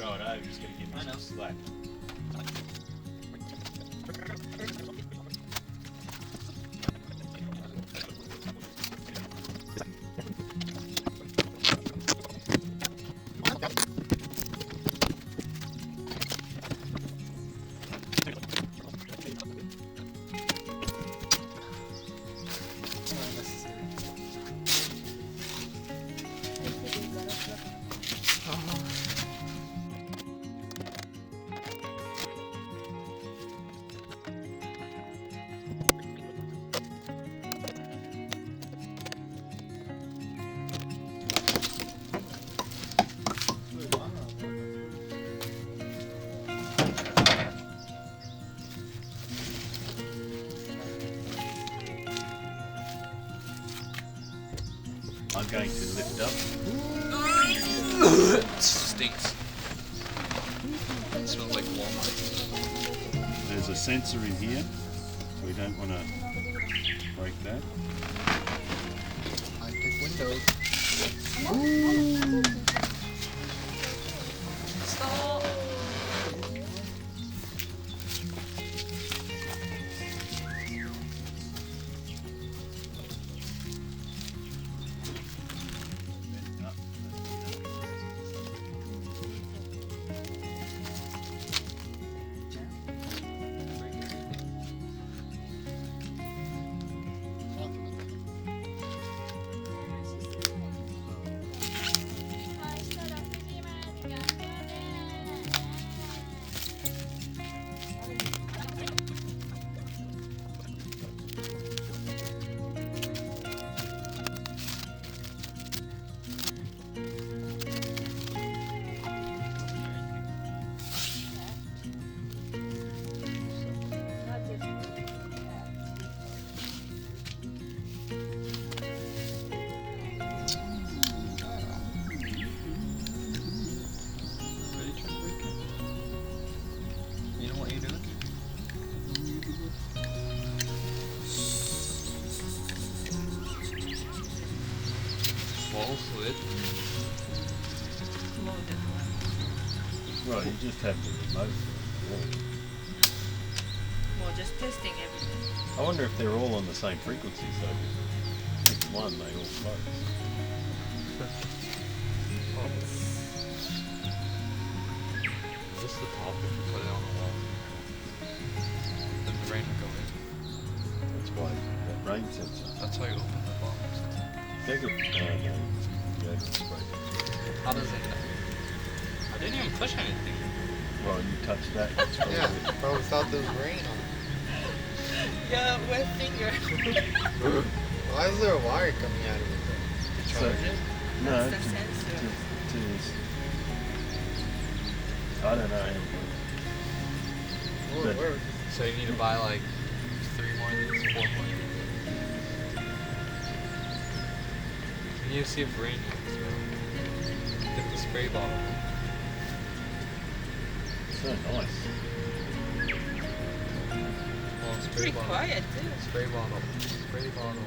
throw it over, just gotta give me some slack. I'm going to lift up. It stinks. It smells like Walmart. There's a sensor in here. We don't want to break that. High-tech windows. Stop. You know what you're doing? Wall slid. Right, you just have the remote. Well, just testing everything. I wonder if they're all on the same frequency, so if it's one, they all float. Just the top if you put it on the wall. Then the rain will go in. That's why that rain sensor. That's why you open the box. Take it. Yeah, spray. How does it know? I didn't even push anything. Well, you touch that. It's probably Yeah, probably thought there was rain on it. Yeah, wet finger. Why is there a wire coming out of it? To charge it? No, That's the sensor. I don't know how it Oh, But- it works. So you need to buy like 3 more of these, 4 more of these. You need to see if rain works, bro. Get the spray bottle. works. So nice. Well, spray Pretty bottle. quiet too. Spray bottle. Spray bottle.